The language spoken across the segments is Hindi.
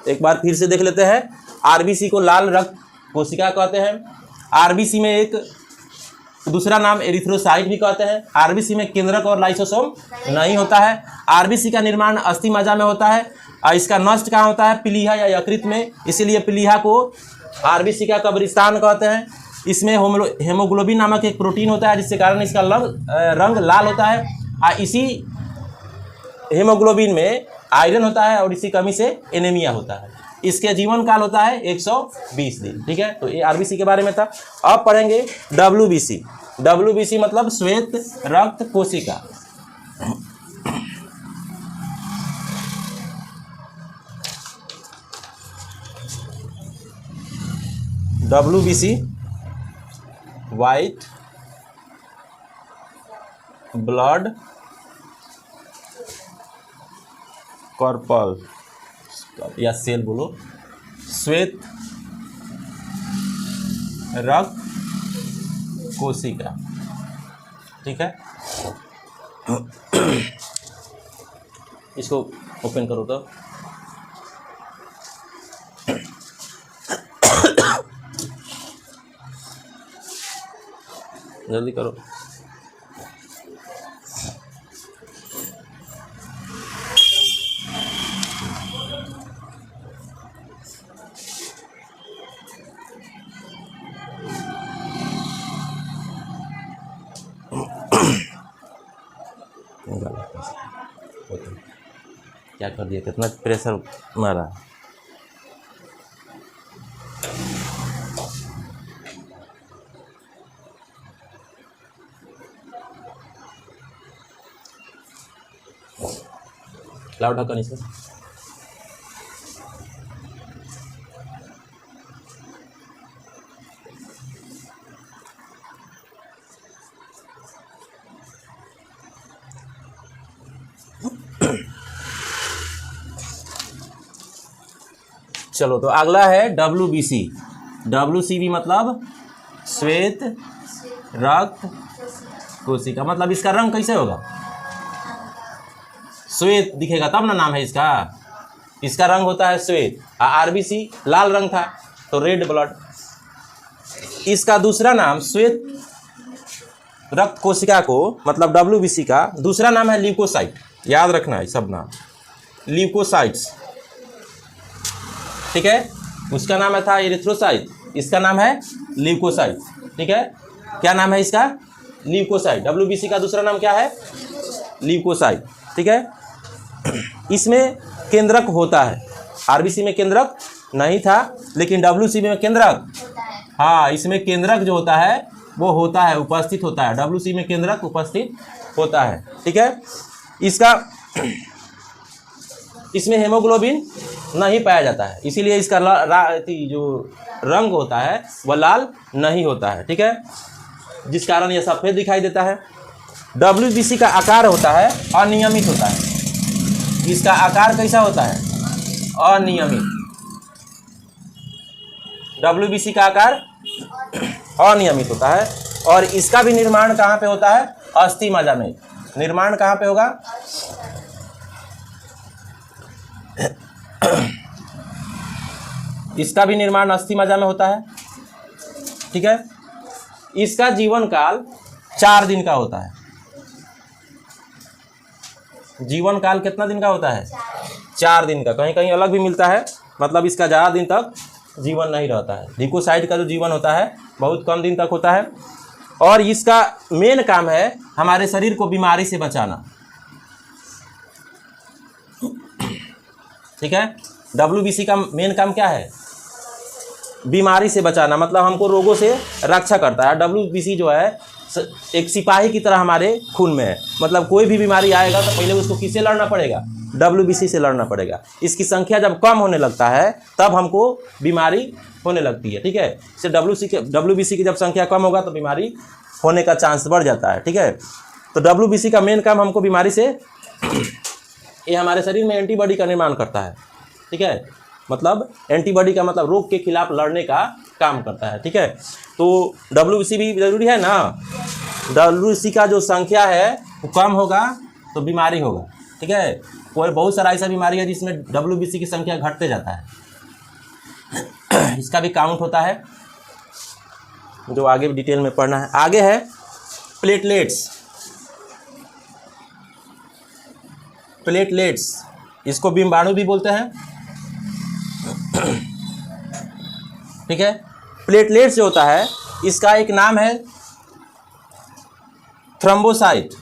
एक बार फिर से देख लेते हैं। आरबीसी को लाल रक्त कोशिका कहते हैं। आरबीसी में एक दूसरा नाम एरिथ्रोसाइट भी कहते हैं। आरबीसी में केंद्रक और लाइसोसोम नहीं होता है। आरबीसी का निर्माण अस्थि मज्जा में होता है और इसका नष्ट कहाँ होता है? प्लीहा या यकृत में, इसीलिए प्लीहा को आरबीसी का कब्रिस्तान कहते हैं। इसमें हेमोग्लोबिन नामक एक प्रोटीन होता है जिसके कारण इसका रंग लाल होता है और इसी हेमोग्लोबिन में आयरन होता है और इसी कमी से एनीमिया होता है। इसके जीवन काल होता है 120 दिन। ठीक है, तो ये आरबीसी के बारे में था। अब पढ़ेंगे डब्ल्यूबीसी। डब्ल्यूबीसी मतलब श्वेत रक्त कोशिका। डब्ल्यूबीसी व्हाइट ब्लड कॉर्पल या सेल बोलो, श्वेत रक्त कोशिका। ठीक है, इसको ओपन करो तो जल्दी करो। क्या कर दिया, कितना प्रेशर मारा। लाओ ढक्कन इसे। चलो, तो अगला है डब्ल्यूबीसी। डब्ल्यूसीबी मतलब श्वेत रक्त कोशिका। मतलब इसका रंग कैसे होगा? श्वेत दिखेगा तब ना नाम है इसका। इसका रंग होता है श्वेत। आरबीसी लाल रंग था तो रेड ब्लड। इसका दूसरा नाम श्वेत रक्त कोशिका को मतलब डब्ल्यूबीसी का दूसरा नाम है ल्यूकोसाइट। याद रखना है सब नाम, ल्यूकोसाइट्स। ठीक है, उसका नाम था एरिथ्रोसाइट, इसका नाम है ल्यूकोसाइट। ठीक है, क्या नाम है इसका? ल्यूकोसाइट। डब्ल्यूबीसी का दूसरा नाम क्या है? ल्यूकोसाइट। ठीक है, इसमें केंद्रक होता है। आरबीसी में केंद्रक नहीं था, लेकिन डब्ल्यूसीबी में केंद्रक, हाँ, इसमें केंद्रक जो होता है वो होता है, उपस्थित होता है। डब्ल्यूसी में केंद्रक उपस्थित होता है। ठीक है, इसमें हेमोग्लोबिन नहीं पाया जाता है, इसीलिए इसका जो रंग होता है वह लाल नहीं होता है। ठीक है, जिस कारण यह सफ़ेद दिखाई देता है। डब्ल्यूबीसी का आकार होता है अनियमित होता है। इसका आकार कैसा होता है? अनियमित। डब्ल्यूबीसी का आकार अनियमित होता है और इसका भी निर्माण कहाँ पे होता है? अस्थि मज्जा में। निर्माण कहाँ पे होगा? इसका भी निर्माण अस्थि मज्जा में होता है। ठीक है, इसका जीवन काल 4 दिन का होता है। जीवन काल कितना दिन का होता है? 4 दिन का। कहीं कहीं अलग भी मिलता है, मतलब इसका ज़्यादा दिन तक जीवन नहीं रहता है। ल्यूकोसाइट का जो जीवन होता है बहुत कम दिन तक होता है और इसका मेन काम है हमारे शरीर को बीमारी से बचाना। ठीक है, डब्ल्यूबीसी का मेन काम क्या है? बीमारी से बचाना, मतलब हमको रोगों से रक्षा करता है। डब्ल्यूबीसी जो है एक सिपाही की तरह हमारे खून में है। मतलब कोई भी बीमारी आएगा तो पहले उसको किससे लड़ना पड़ेगा? डब्ल्यूबीसी से लड़ना पड़ेगा। इसकी संख्या जब कम होने लगता है तब हमको बीमारी होने लगती है। ठीक है, इससे डब्ल्यूबीसी की जब संख्या कम होगा तो बीमारी होने का चांस बढ़ जाता है। ठीक है, तो डब्ल्यूबीसी का मेन काम हमको बीमारी से, ये हमारे शरीर में एंटीबॉडी का निर्माण करता है। ठीक है, मतलब एंटीबॉडी का मतलब रोग के खिलाफ लड़ने का काम करता है। ठीक है, तो डब्ल्यूबीसी भी जरूरी है ना। डब्ल्यूबीसी का जो संख्या है वो कम होगा तो बीमारी होगा। ठीक है, कोई बहुत सारा ऐसा बीमारी है जिसमें WBC की संख्या घटते जाता है, इसका भी काउंट होता है, जो आगे डिटेल में पढ़ना है। आगे है प्लेटलेट्स। प्लेटलेट्स इसको बिम्बाणु भी बोलते हैं, ठीक है। प्लेटलेट्स जो होता है इसका एक नाम है थ्रोम्बोसाइट।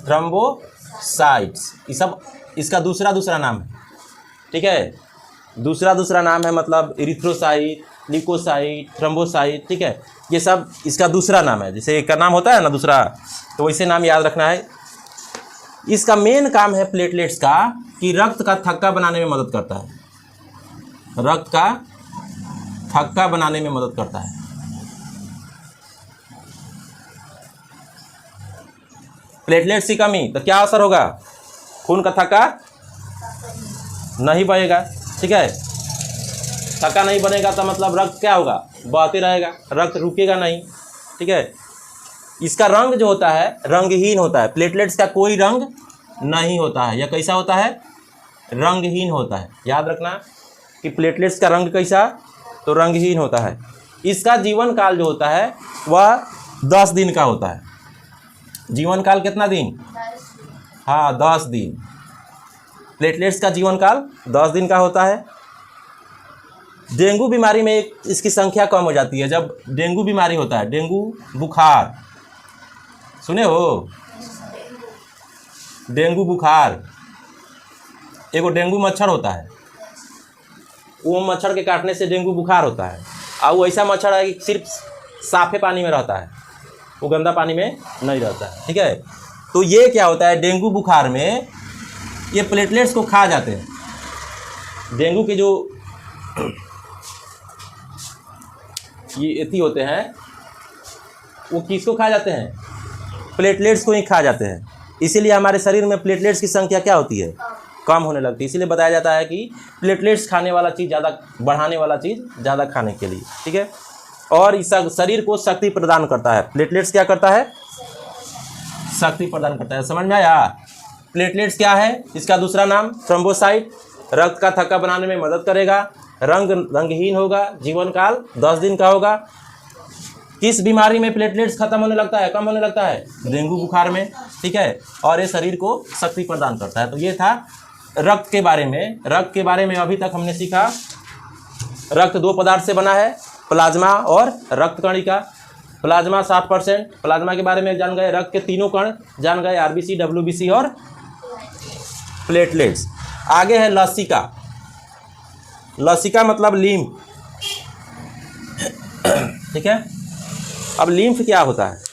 थ्रोम्बोसाइट्स ये सब इसका दूसरा नाम है, ठीक है। दूसरा नाम है, मतलब इरिथ्रोसाइट, ल्यूकोसाइट, थ्रोम्बोसाइट, ठीक है। ये सब इसका दूसरा नाम है, जैसे एक का नाम होता है ना दूसरा, तो वैसे नाम याद रखना है। इसका मेन काम है प्लेटलेट्स का कि रक्त का थक्का बनाने में मदद करता है, रक्त का थक्का बनाने में मदद करता है। प्लेटलेट्स की कमी तो क्या असर होगा, खून का थक्का नहीं बहेगा, ठीक है। थक्का नहीं बनेगा तो मतलब रक्त क्या होगा, बहते रहेगा, रक्त रुकेगा नहीं, ठीक है। इसका रंग जो होता है रंगहीन होता है, प्लेटलेट्स का कोई रंग नहीं होता है। यह कैसा होता है, रंगहीन होता है। याद रखना कि प्लेटलेट्स का रंग कैसा, तो रंगहीन होता है। इसका जीवन काल जो होता है वह 10 दिन का होता है। जीवन काल कितना दिन, हाँ 10 दिन। प्लेटलेट्स का जीवन काल 10 दिन का होता है। डेंगू बीमारी में इसकी संख्या कम हो जाती है जब डेंगू बीमारी होता है, डेंगू बुखार, सुने हो, डेंगू बुखार। एगो डेंगू मच्छर होता है, वो मच्छर के काटने से डेंगू बुखार होता है, और वो ऐसा मच्छर है कि सिर्फ साफे पानी में रहता है, वो गंदा पानी में नहीं रहता है, ठीक है। तो ये क्या होता है, डेंगू बुखार में ये प्लेटलेट्स को खा जाते हैं। डेंगू के जो ये एथी होते हैं वो किसको खा जाते हैं, प्लेटलेट्स को ही खा जाते हैं। इसीलिए हमारे शरीर में प्लेटलेट्स की संख्या क्या होती है, कम होने लगती है। इसीलिए बताया जाता है कि प्लेटलेट्स खाने वाला चीज़ ज़्यादा, बढ़ाने वाला चीज़ ज़्यादा खाने के लिए, ठीक है। और इस शरीर को शक्ति प्रदान करता है। प्लेटलेट्स क्या करता है, शक्ति प्रदान करता है। समझ में आया। प्लेटलेट्स क्या है, इसका दूसरा नाम थ्रोम्बोसाइट, रक्त का थक्का बनाने में मदद करेगा, रंगहीन होगा, जीवन काल 10 दिन का होगा। किस बीमारी में प्लेटलेट्स खत्म होने लगता है, कम होने लगता है, डेंगू बुखार में, ठीक है। और ये शरीर को शक्ति प्रदान करता है। तो ये था रक्त के बारे में। रक्त के बारे में अभी तक हमने सीखा, रक्त 2 पदार्थ से बना है, प्लाज्मा और रक्त कणिका। प्लाज्मा 60%, प्लाज्मा के बारे में जान गए। रक्त के 3 कण जान गए, RBC, WBC और प्लेटलेट्स। आगे है लसिका। लसिका मतलब लिम्फ, ठीक है। अब लिम्फ क्या होता है,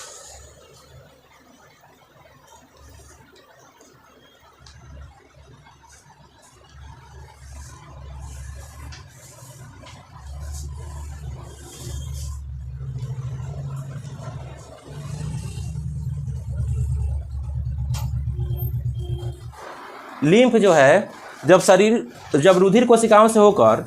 लिम्फ जो है जब रुधिर कोशिकाओं से होकर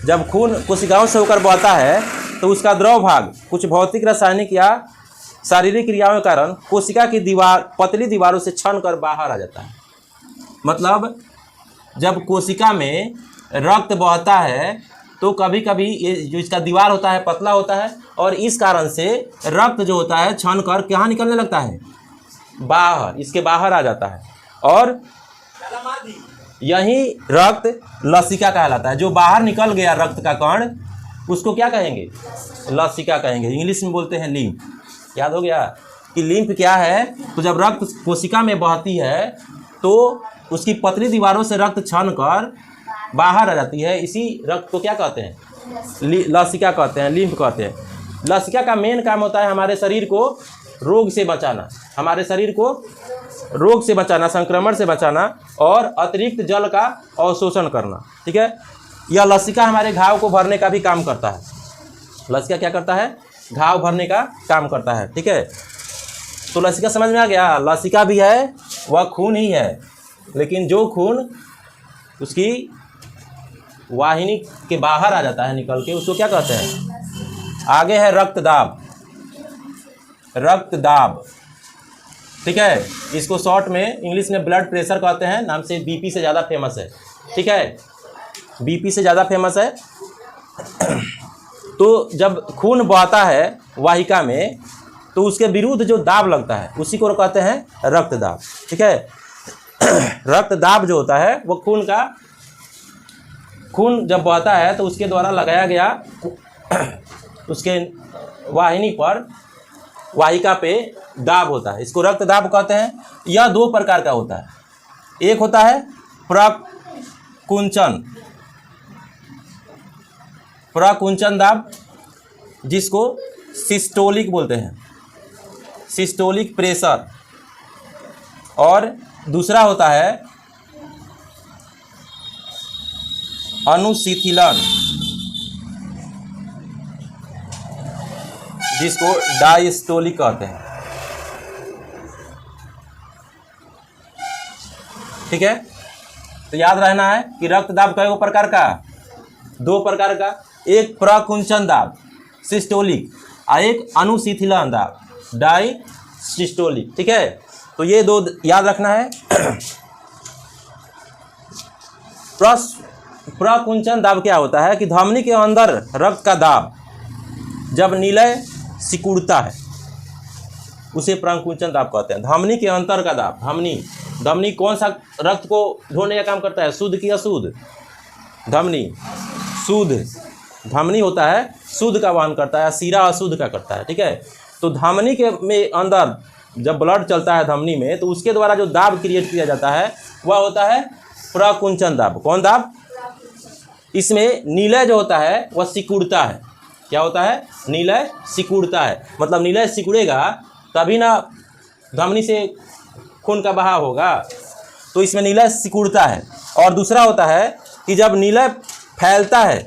जब खून कोशिकाओं से होकर बहता है तो उसका द्रव भाग कुछ भौतिक, रासायनिक या शारीरिक क्रियाओं के कारण कोशिका की दीवार, पतली दीवारों से छन कर बाहर आ जाता है। मतलब जब कोशिका में रक्त बहता है तो कभी कभी ये जो इसका दीवार होता है पतला होता है, और इस कारण से रक्त जो होता है छन कर कहाँ निकलने लगता है, बाहर, इसके बाहर आ जाता है। और यही रक्त लसिका कहलाता है। जो बाहर निकल गया रक्त का कण उसको क्या कहेंगे, लसिका कहेंगे। इंग्लिश में बोलते हैं लिम्फ। याद हो गया कि लिम्फ क्या है। तो जब रक्त कोशिका में बहती है तो उसकी पतली दीवारों से रक्त छन कर बाहर आ जाती है। इसी रक्त को क्या कहते हैं, लसिका कहते हैं, लिम्फ कहते हैं। लसिका का मेन काम होता है हमारे शरीर को रोग से बचाना, हमारे शरीर को रोग से बचाना, संक्रमण से बचाना और अतिरिक्त जल का अवशोषण करना, ठीक है। यह लसिका हमारे घाव को भरने का भी काम करता है। लसिका क्या करता है, घाव भरने का काम करता है, ठीक है। तो लसिका समझ में आ गया। लसिका भी है, वह खून ही है, लेकिन जो खून उसकी वाहिनी के बाहर आ जाता है निकल के, उसको क्या कहते हैं। आगे है रक्तदाब। रक्त दाब, ठीक है। इसको शॉर्ट में इंग्लिश में ब्लड प्रेशर कहते हैं, नाम से बीपी से ज़्यादा फेमस है, ठीक है, बीपी से ज़्यादा फेमस है। तो जब खून बहता है वाहिका में तो उसके विरुद्ध जो दाब लगता है उसी को कहते हैं रक्त दाब, ठीक है। रक्त दाब जो होता है वो खून जब बहता है तो उसके द्वारा लगाया गया उसके वाहिनी पर, वाहिका पे दाब होता है, इसको रक्त दाब कहते हैं। यह दो प्रकार का होता है, एक होता है प्रकुंचन दाब, जिसको सिस्टोलिक बोलते हैं, सिस्टोलिक प्रेशर, और दूसरा होता है अनुशीतलन, जिसको डायस्टोलिक कहते हैं, ठीक है। तो याद रहना है कि रक्तदाब कई प्रकार का, दो प्रकार का, एक प्रकुंचन दाब सिस्टोलिक और एक अनुशीतलन दाब डायस्टोलिक, ठीक है। तो ये दो याद रखना है। प्रकुंचन दाब क्या होता है कि धमनी के अंदर रक्त का दाब जब निलय सिकुड़ता है उसे प्रकुंचन दाब कहते हैं। धमनी के अंतर का दाब, धमनी कौन सा रक्त को ढोने का काम करता है, शुद्ध की अशुद्ध? धमनी शुद्ध, धमनी होता है शुद्ध का वहन करता है, सीरा अशुद्ध का करता है, ठीक है। तो धमनी के में अंदर जब ब्लड चलता है धमनी में तो उसके द्वारा जो दाब क्रिएट किया जाता है वह होता है प्रकुंचन दाब। कौन दाब? इसमें निलय जो होता है वह सिकुड़ता है। क्या होता है? निलय सिकुड़ता है, मतलब निलय सिकुड़ेगा तभी ना धमनी से खून का बहाव होगा, तो इसमें निलय सिकुड़ता है। और दूसरा होता है कि जब निलय फैलता है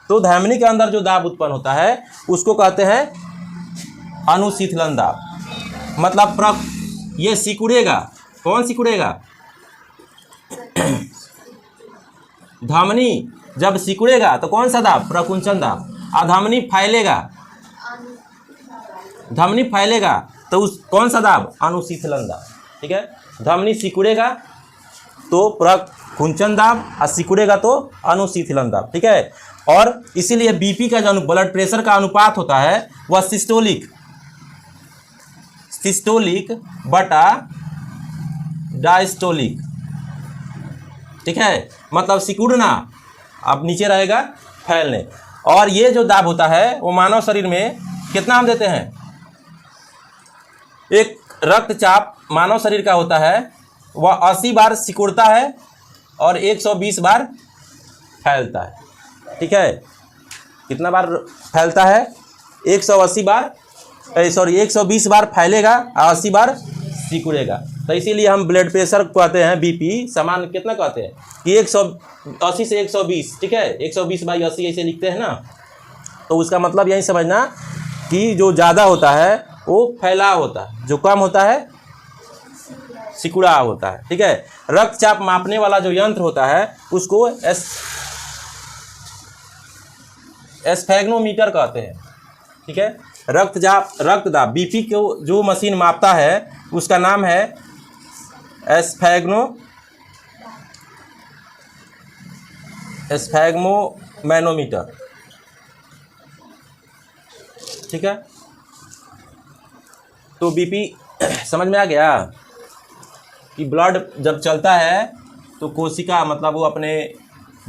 तो धमनी के अंदर जो दाब उत्पन्न होता है उसको कहते हैं अनुशीतलन दाब, मतलब ये सिकुड़ेगा। कौन सिकुड़ेगा? धमनी जब सिकुड़ेगा तो कौन सा दाब? प्रकुंचन दाब। और धमनी फैलेगा तो उस कौन सा दाब? अनुशीतलन दाब, ठीक है। धमनी सिकुड़ेगा तो प्रकुंचन दाब और सिकुड़ेगा तो अनुशीतलन दाब, ठीक है। और इसीलिए बीपी का जो ब्लड प्रेशर का अनुपात होता है वह सिस्टोलिक बटा डायस्टोलिक, ठीक है। मतलब सिकुड़ना अब नीचे रहेगा फैलने। और ये जो दाब होता है वो मानव शरीर में कितना हम देते हैं? एक रक्तचाप मानव शरीर का होता है वह 80 बार सिकुड़ता है और 120 बार फैलता है, ठीक है। कितना बार फैलता है? 120 बार फैलेगा और 80 बार सिकुड़ेगा। तो इसीलिए हम ब्लड प्रेशर कहते हैं, बीपी समान कितना कहते हैं कि 180 से 120, ठीक है। 120/80 ऐसे लिखते हैं ना, तो उसका मतलब यही समझना कि जो ज़्यादा होता है वो फैलाव होता है, जो कम होता है सिकुड़ा होता है, ठीक है। रक्तचाप मापने वाला जो यंत्र होता है उसको एस्फेग्नोमीटर कहते हैं, ठीक है। रक्तदाब बीपी को जो मशीन मापता है उसका नाम है एस्फेग्मोमैनोमीटर, ठीक है। तो बीपी समझ में आ गया कि ब्लड जब चलता है तो कोशिका मतलब वो अपने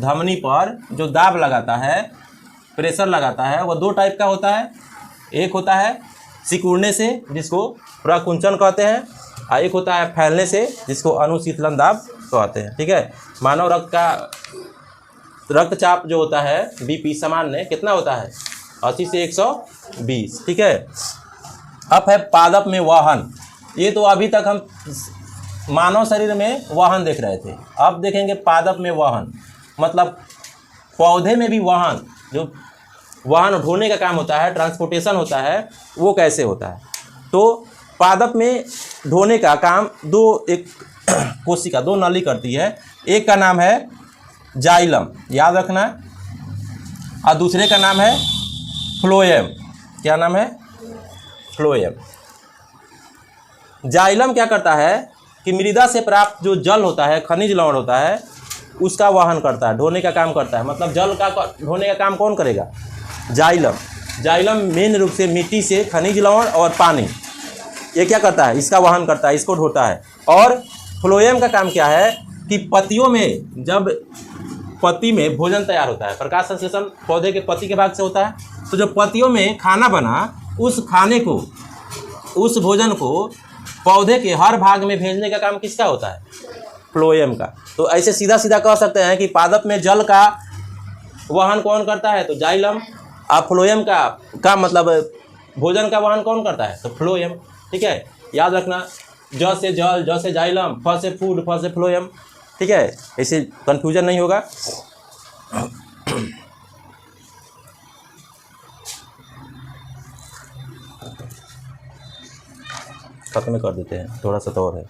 धमनी पर जो दाब लगाता है, प्रेशर लगाता है, वो दो टाइप का होता है। एक होता है सिकुड़ने से जिसको प्रकुंचन कहते हैं, और एक होता है फैलने से जिसको अनुशीतलन दाब कहते हैं, ठीक है। मानव रक्तचाप जो होता है बीपी सामान्य कितना होता है? 80 से 120, ठीक है। अब है पादप में वाहन। ये तो अभी तक हम मानव शरीर में वाहन देख रहे थे, अब देखेंगे पादप में वाहन, मतलब पौधे में भी वाहन, जो वाहन ढोने का काम होता है, ट्रांसपोर्टेशन होता है, वो कैसे होता है। तो पादप में ढोने का काम एक कोशिका, दो नली करती है। एक का नाम है जाइलम, याद रखना, और दूसरे का नाम है फ्लोएम। क्या नाम है? फ्लोएम। जाइलम क्या करता है कि मृदा से प्राप्त जो जल होता है, खनिज लवण होता है, उसका वहन करता है, ढोने का काम करता है। मतलब जल का ढोने का काम कौन करेगा? जाइलम। जाइलम मेन रूप से मिट्टी से खनिज लवण और पानी, ये क्या करता है? इसका वहन करता है, इसको ढोता है। और फ्लोएम का काम क्या है कि पत्तियों में, जब पत्ती में भोजन तैयार होता है, प्रकाश संश्लेषण पौधे के पत्ती के भाग से होता है, तो जब पत्तियों में खाना बना, उस खाने को, उस भोजन को पौधे के हर भाग में भेजने का काम किसका होता है? फ्लोएम का। तो ऐसे सीधा सीधा कह सकते हैं कि पादप में जल का वहन कौन करता है? तो जाइलम। अब फ्लोएम का मतलब भोजन का वहन कौन करता है? तो फ्लोएम। ठीक है, याद रखना, ज से जल, ज से जाइलम, फ से फूड, फ से फ्लोएम। ठीक है, ऐसे कंफ्यूजन नहीं होगा। खत्म कर देते हैं, थोड़ा सा तो और है।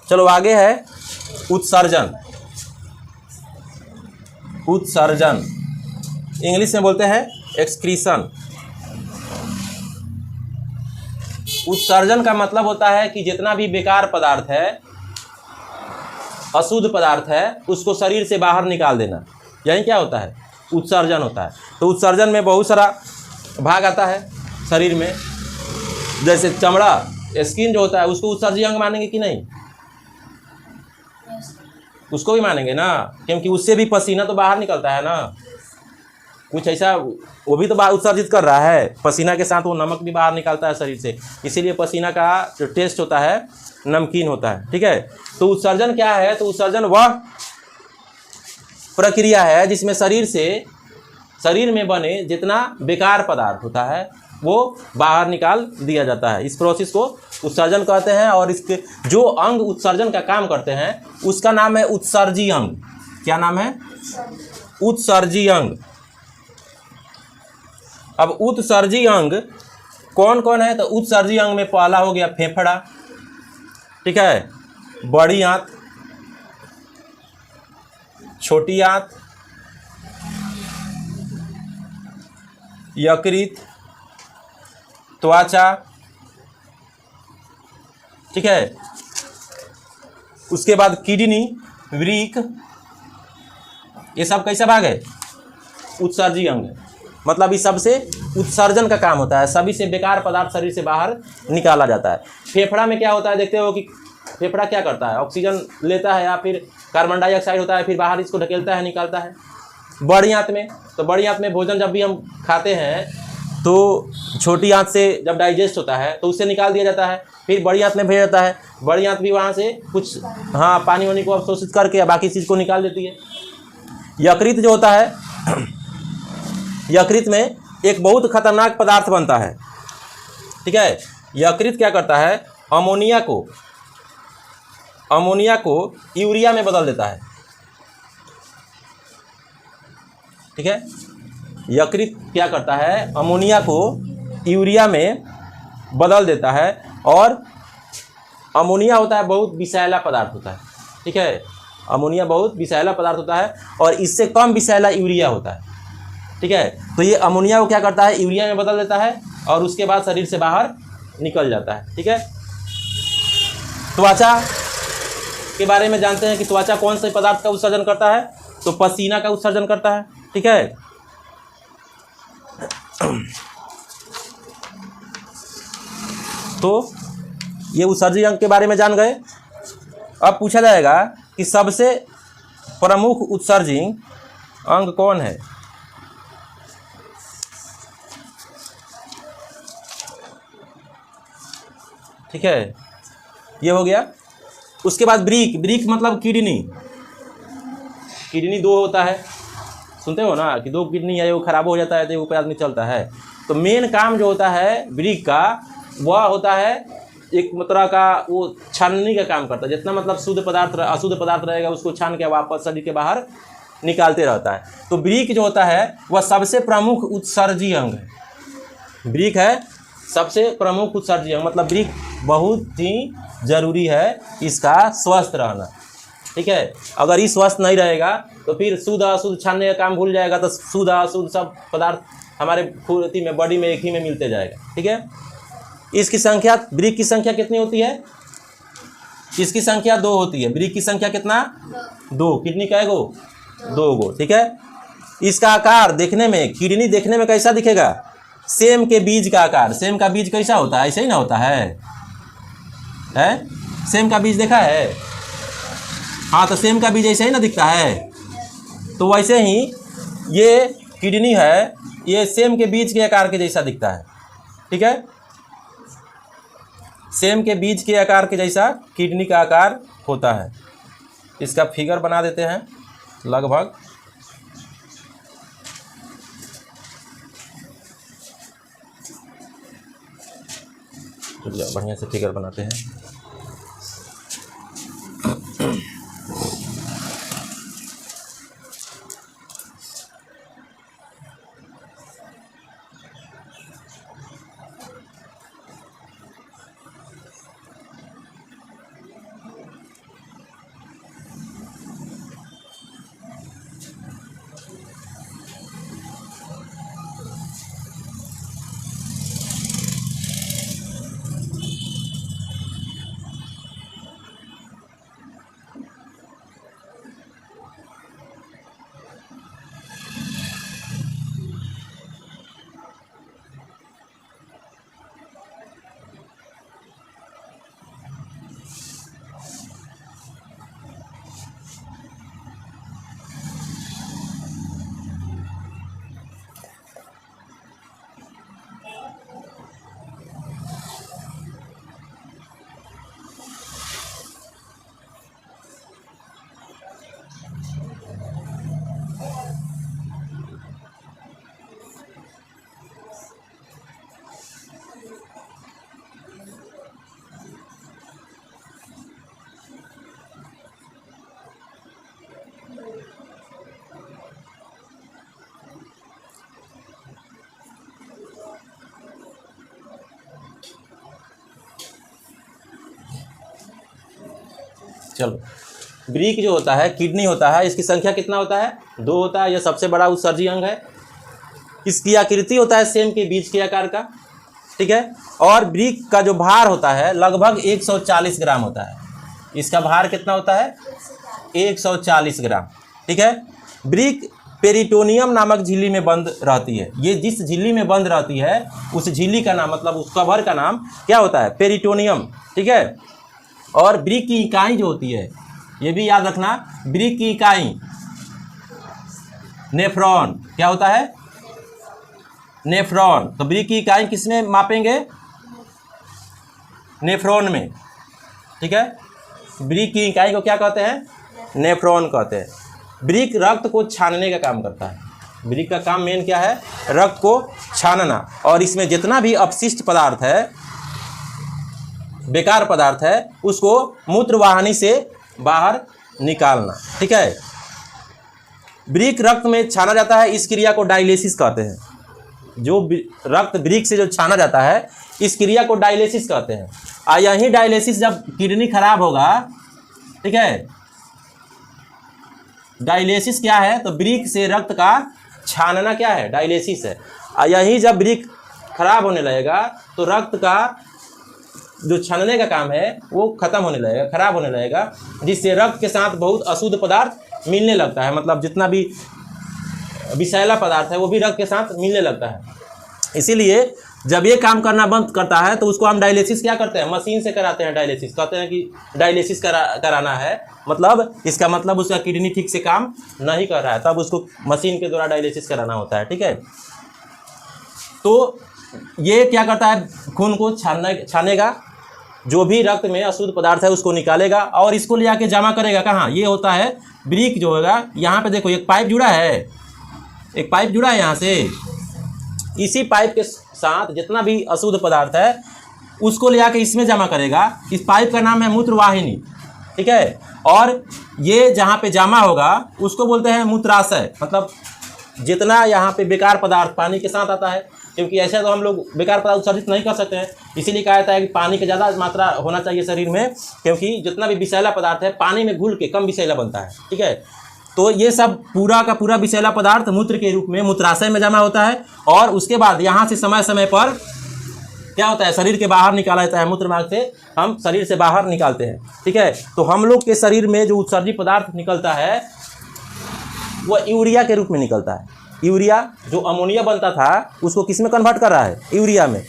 चलो आगे है उत्सर्जन। उत्सर्जन इंग्लिश में बोलते हैं एक्सक्रीशन। उत्सर्जन का मतलब होता है कि जितना भी बेकार पदार्थ है, अशुद्ध पदार्थ है, उसको शरीर से बाहर निकाल देना, यही क्या होता है? उत्सर्जन होता है। तो उत्सर्जन में बहुत सारा भाग आता है शरीर में। जैसे चमड़ा, स्किन जो होता है, उसको उत्सर्जी अंग मानेंगे कि नहीं? उसको भी मानेंगे ना, क्योंकि उससे भी पसीना तो बाहर निकलता है ना, कुछ ऐसा, वो भी तो बाहर उत्सर्जित कर रहा है। पसीना के साथ वो नमक भी बाहर निकालता है शरीर से, इसीलिए पसीना का जो टेस्ट होता है नमकीन होता है। ठीक है, तो उत्सर्जन क्या है? तो उत्सर्जन वह प्रक्रिया है जिसमें शरीर में बने जितना बेकार पदार्थ होता है वो बाहर निकाल दिया जाता है। इस प्रोसेस को उत्सर्जन कहते हैं। और इसके जो अंग उत्सर्जन का काम करते हैं उसका नाम है उत्सर्जी अंग। क्या नाम है? उत्सर्जी अंग। अब उत्सर्जी अंग कौन कौन है? तो उत्सर्जी अंग में पहला हो गया फेफड़ा, ठीक है, बड़ी आंत, छोटी आंत, यकृत, त्वचा, ठीक है, उसके बाद किडनी, वृक्क, ये सब कैसा भाग है? उत्सर्जी अंग है। मतलब इस सब से उत्सर्जन का काम होता है, सभी से बेकार पदार्थ शरीर से बाहर निकाला जाता है। फेफड़ा में क्या होता है? देखते हो कि फेफड़ा क्या करता है? ऑक्सीजन लेता है या फिर कार्बन डाइऑक्साइड होता है, फिर बाहर इसको ढकेलता है, निकालता है। बड़ी आंत में, तो बड़ी आंत में भोजन जब भी हम खाते हैं तो छोटी आंत से जब डाइजेस्ट होता है तो उससे निकाल दिया जाता है, फिर बड़ी आंत में भेज जाता है। बड़ी आंत भी वहाँ से कुछ पानी वानी को अवशोषित करके बाकी चीज़ को निकाल देती है। यकृत जो होता है, यकृत में एक बहुत खतरनाक पदार्थ बनता है, ठीक है। यकृत क्या करता है? अमोनिया को यूरिया में बदल देता है, ठीक है। यकृत क्या करता है? अमोनिया को यूरिया में बदल देता है। और अमोनिया होता है बहुत विषैला पदार्थ होता है, ठीक है। अमोनिया बहुत विषैला पदार्थ होता है और इससे कम विषैला यूरिया होता है, ठीक है। तो ये अमोनिया को क्या करता है? यूरिया में बदल देता है और उसके बाद शरीर से बाहर निकल जाता है, ठीक है। त्वचा के बारे में जानते हैं कि त्वचा कौन से पदार्थ का उत्सर्जन करता है? तो पसीना का उत्सर्जन करता है, ठीक है। तो ये उत्सर्जी अंग के बारे में जान गए। अब पूछा जाएगा कि सबसे प्रमुख उत्सर्जी अंग कौन है? ठीक है, ये हो गया। उसके बाद ब्रीक मतलब किडनी दो होता है, सुनते हो ना कि दो किडनी है, वो खराब हो जाता है तो ऊपर आदमी चलता है। तो मेन काम जो होता है ब्रीक का, वह होता है एक तरह का वो छानने का काम करता है। जितना मतलब शुद्ध पदार्थ अशुद्ध पदार्थ रहेगा उसको छान के वापस शरीर के बाहर निकालते रहता है। तो ब्रीक जो होता है वह सबसे प्रमुख उत्सर्जी अंग है। ब्रीक है सबसे प्रमुख उत्सर्जी अंग, मतलब ब्रीक बहुत ही जरूरी है इसका स्वस्थ रहना, ठीक है। अगर ई स्वस्थ नहीं रहेगा तो फिर शुद्ध अशुद्ध छानने का काम भूल जाएगा, तो शुद्ध अशुद्ध सब पदार्थ हमारे पूर्ति में बॉडी में एक ही में मिलते जाएगा, ठीक है। इसकी संख्या, ब्रिक की संख्या कितनी होती है? इसकी संख्या 2 होती है। ब्रिक की संख्या कितना? 2। किडनी कै गो? 2 गो, ठीक है। इसका आकार देखने में, किडनी देखने में कैसा दिखेगा? सेम के बीज का आकार। सेम का बीज कैसा होता है? ऐसे ही ना होता है? सेम का बीज देखा है? हाँ, तो सेम का बीज ऐसे ही ना दिखता है। तो वैसे ही ये किडनी है, ये सेम के बीज के आकार के जैसा दिखता है, ठीक है। सेम के बीज के आकार के जैसा किडनी का आकार होता है। इसका फिगर बना देते हैं लगभग। बढ़िया से फिगर बनाते हैं। चलो, ब्रिक जो होता है, किडनी होता है, इसकी संख्या कितना होता है? 2 होता है। यह सबसे बड़ा उत्सर्जी अंग है। इसकी आकृति होता है सेम के बीज के आकार का, ठीक है। और ब्रिक का जो भार होता है लगभग 140 ग्राम होता है। इसका भार कितना होता है? 140 ग्राम, ठीक है। ब्रिक पेरिटोनियम नामक झिल्ली में बंद रहती है। ये जिस झिल्ली में बंद रहती है उस झिल्ली का नाम, मतलब उस कवर का नाम क्या होता है? पेरिटोनियम, ठीक है। और ब्रिक की इकाई जो होती है, ये भी याद रखना, ब्रिक की इकाई नेफ्रॉन। क्या होता है? नेफ्रॉन। तो ब्रिक की इकाई किस में मापेंगे? नेफ्रॉन में, ठीक है। ब्रिक की इकाई को क्या कहते हैं? नेफ्रॉन कहते हैं। ब्रिक रक्त को छानने का काम करता है। ब्रिक का काम मेन क्या है? रक्त को छानना। और इसमें जितना भी अपशिष्ट पदार्थ है, बेकार पदार्थ है, उसको मूत्रवाहिनी से बाहर निकालना, ठीक है। ब्रिक रक्त में छाना जाता है, इस क्रिया को डायलिसिस कहते हैं। जो रक्त ब्रिक से जो छाना जाता है, इस क्रिया को डायलिसिस कहते हैं। और यही डायलिसिस जब किडनी खराब होगा, ठीक है, डायलिसिस क्या है? तो ब्रिक से रक्त का छानना क्या है? डायलिसिस है। और यही जब ब्रिक खराब होने लगेगा तो रक्त का जो छानने का काम है वो खत्म होने लगेगा, खराब होने लगेगा, जिससे रक्त के साथ बहुत अशुद्ध पदार्थ मिलने लगता है। मतलब जितना भी विषैला पदार्थ है वो भी रक्त के साथ मिलने लगता है। इसीलिए जब ये काम करना बंद करता है तो उसको हम डायलिसिस क्या करते हैं? मशीन से कराते हैं डायलिसिस। कहते हैं कि डायलिसिस कराना है, मतलब इसका मतलब उसका किडनी ठीक से काम नहीं कर रहा है, तब उसको मशीन के द्वारा डायलिसिस कराना होता है, ठीक है। तो ये क्या करता है? खून को छानेगा, जो भी रक्त में अशुद्ध पदार्थ है उसको निकालेगा और इसको ले आके जमा करेगा। कहाँ? ये होता है ब्रिक जो होगा, यहाँ पे देखो एक पाइप जुड़ा है, एक पाइप जुड़ा है यहाँ से। इसी पाइप के साथ जितना भी अशुद्ध पदार्थ है उसको ले आके इसमें जमा करेगा। इस पाइप का नाम है मूत्रवाहिनी, ठीक है। और ये जहाँ पे जमा होगा उसको बोलते हैं मूत्राशय। मतलब जितना यहाँ पे बेकार पदार्थ पानी के साथ आता है, क्योंकि ऐसे तो हम लोग बेकार पदार्थ उत्सर्जित नहीं कर सकते हैं, इसीलिए कहा जाता है कि पानी की ज़्यादा मात्रा होना चाहिए शरीर में, क्योंकि जितना भी विषैला पदार्थ है पानी में घुल के कम विषैला बनता है। ठीक है, तो ये सब पूरा का पूरा विषैला पदार्थ मूत्र के रूप में मूत्राशय में जमा होता है, और उसके बाद यहाँ से समय समय पर क्या होता है, शरीर के बाहर निकाला जाता है। मूत्र मार्ग से हम शरीर से बाहर निकालते हैं। ठीक है, तो हम लोग के शरीर में जो उत्सर्जित पदार्थ निकलता है वह यूरिया के रूप में निकलता है। यूरिया जो अमोनिया बनता था उसको किस में कन्वर्ट कर रहा है, यूरिया में।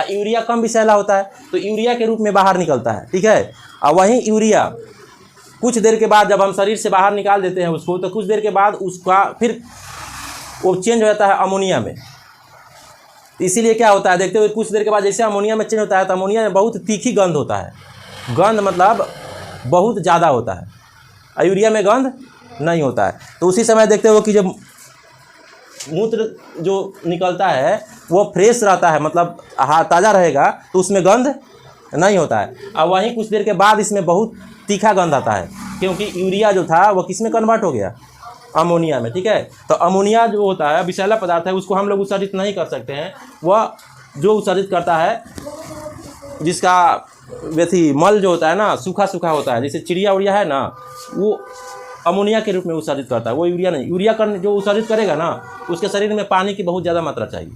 यूरिया कम विषैला होता है तो यूरिया के रूप में बाहर निकलता है। ठीक है, और वहीं यूरिया कुछ देर के बाद जब हम शरीर से बाहर निकाल देते हैं उसको, तो कुछ देर के बाद उसका फिर वो चेंज हो जाता है अमोनिया में। इसीलिए क्या होता है, देखते हुए कुछ देर के बाद जैसे अमोनिया में चेंज होता है तो अमोनिया में बहुत तीखी गंध होता है। गंध मतलब बहुत ज़्यादा होता है, और यूरिया में गंध नहीं होता है। तो उसी समय देखते हो कि जब मूत्र जो निकलता है वो फ्रेश रहता है, मतलब ताज़ा रहेगा, तो उसमें गंध नहीं होता है। और वहीं कुछ देर के बाद इसमें बहुत तीखा गंध आता है, क्योंकि यूरिया जो था वो किस में कन्वर्ट हो गया, अमोनिया में। ठीक है, तो अमोनिया जो होता है विषैला पदार्थ है, उसको हम लोग उत्सर्जित नहीं कर सकते हैं। वह जो उत्सर्जित करता है, जिसका वैसी मल जो होता है ना, सूखा सूखा होता है, जैसे चिड़िया उड़िया है ना, वो अमोनिया के रूप में उत्सर्जित करता है, वो यूरिया नहीं। यूरिया जो उत्सर्जित करेगा ना, उसके शरीर में पानी की बहुत ज़्यादा मात्रा चाहिए।